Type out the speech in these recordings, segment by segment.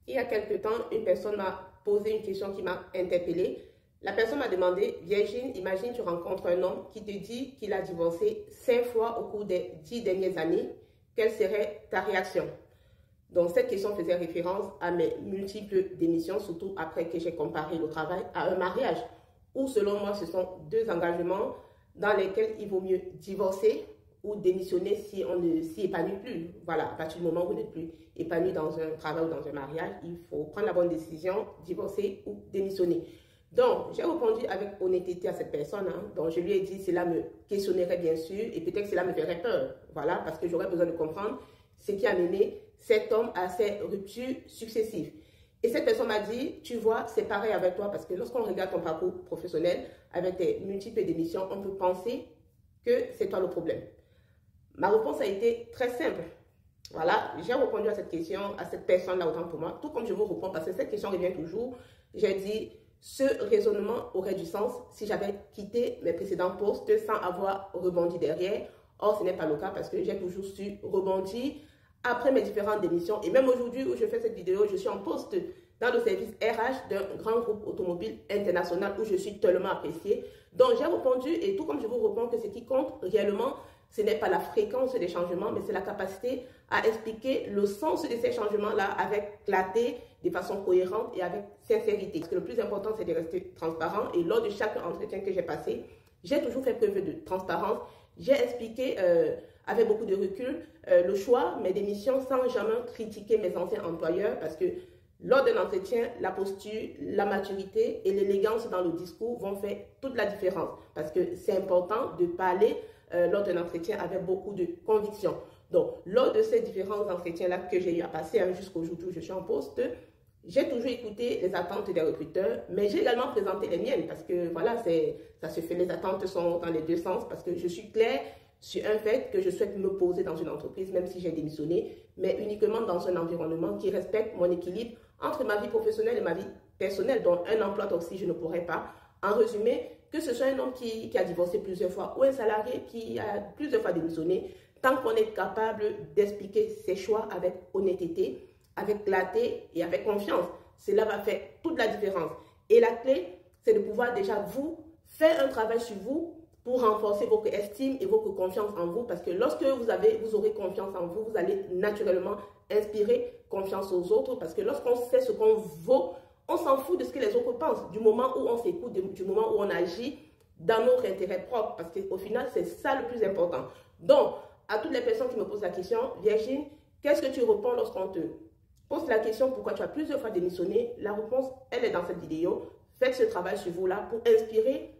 Il y a quelque temps, une personne m'a posé une question qui m'a interpellée. La personne m'a demandé, Virginie, imagine tu rencontres un homme qui te dit qu'il a divorcé 5 fois au cours des 10 dernières années. Quelle serait ta réaction? Donc, cette question faisait référence à mes multiples démissions, surtout après que j'ai comparé le travail à un mariage, où selon moi, ce sont deux engagements dans lesquels il vaut mieux divorcer ou démissionner si on ne s'y épanouit plus. Voilà, à partir du moment où vous n'êtes plus épanoui dans un travail ou dans un mariage, il faut prendre la bonne décision, divorcer ou démissionner. Donc, j'ai répondu avec honnêteté à cette personne. Donc, je lui ai dit, cela me questionnerait bien sûr et peut-être cela me ferait peur. Voilà, parce que j'aurais besoin de comprendre ce qui a mené cet homme à ces ruptures successives. Et cette personne m'a dit, tu vois, c'est pareil avec toi parce que lorsqu'on regarde ton parcours professionnel avec tes multiples démissions, on peut penser que c'est toi le problème. Ma réponse a été très simple. Voilà, j'ai répondu à cette question, à cette personne-là autant pour moi, tout comme je vous réponds parce que cette question revient toujours. J'ai dit, ce raisonnement aurait du sens si j'avais quitté mes précédents postes sans avoir rebondi derrière. Or, ce n'est pas le cas parce que j'ai toujours su rebondir après mes différentes démissions. Et même aujourd'hui où je fais cette vidéo, je suis en poste dans le service RH d'un grand groupe automobile international où je suis tellement appréciée. Donc, j'ai répondu et tout comme je vous réponds que ce qui compte réellement, ce n'est pas la fréquence des changements, mais c'est la capacité à expliquer le sens de ces changements-là avec clarté, de façon cohérente et avec sincérité. Parce que le plus important, c'est de rester transparent. Et lors de chaque entretien que j'ai passé, j'ai toujours fait preuve de transparence. J'ai expliqué avec beaucoup de recul le choix, mes démissions, sans jamais critiquer mes anciens employeurs. Parce que lors d'un entretien, la posture, la maturité et l'élégance dans le discours vont faire toute la différence. Parce que c'est important de parler lors d'un entretien avec beaucoup de conviction. Donc, lors de ces différents entretiens-là que j'ai eu à passer jusqu'au jour où je suis en poste, j'ai toujours écouté les attentes des recruteurs, mais j'ai également présenté les miennes parce que voilà, ça se fait, les attentes sont dans les deux sens parce que je suis claire sur un fait que je souhaite me poser dans une entreprise, même si j'ai démissionné, mais uniquement dans un environnement qui respecte mon équilibre entre ma vie professionnelle et ma vie personnelle. Donc, un emploi toxique, je ne pourrais pas. En résumé, que ce soit un homme qui a divorcé plusieurs fois ou un salarié qui a plusieurs fois démissionné, tant qu'on est capable d'expliquer ses choix avec honnêteté, avec clarté et avec confiance, cela va faire toute la différence. Et la clé, c'est de pouvoir déjà vous faire un travail sur vous pour renforcer votre estime et votre confiance en vous. Parce que lorsque vous aurez confiance en vous, vous allez naturellement inspirer confiance aux autres. Parce que lorsqu'on sait ce qu'on vaut, on s'en fout de ce que les autres pensent. Du moment où on s'écoute, du moment où on agit dans notre intérêt propre. Parce qu'au final, c'est ça le plus important. Donc, à toutes les personnes qui me posent la question, Virginie, qu'est-ce que tu réponds lorsqu'on te pose la question pourquoi tu as plusieurs fois démissionné? La réponse, elle est dans cette vidéo. Faites ce travail sur vous là pour inspirer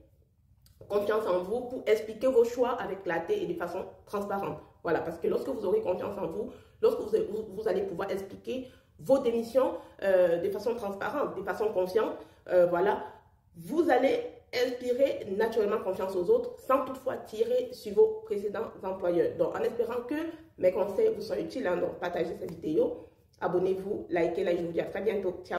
confiance en vous, pour expliquer vos choix avec clarté et de façon transparente. Voilà, parce que lorsque vous aurez confiance en vous, lorsque vous allez pouvoir expliquer vos démissions de façon transparente, de façon confiante, voilà, vous allez inspirer naturellement confiance aux autres sans toutefois tirer sur vos précédents employeurs. Donc, en espérant que mes conseils vous sont utiles, donc partagez cette vidéo, abonnez-vous, likez, là, je vous dis à très bientôt. Ciao.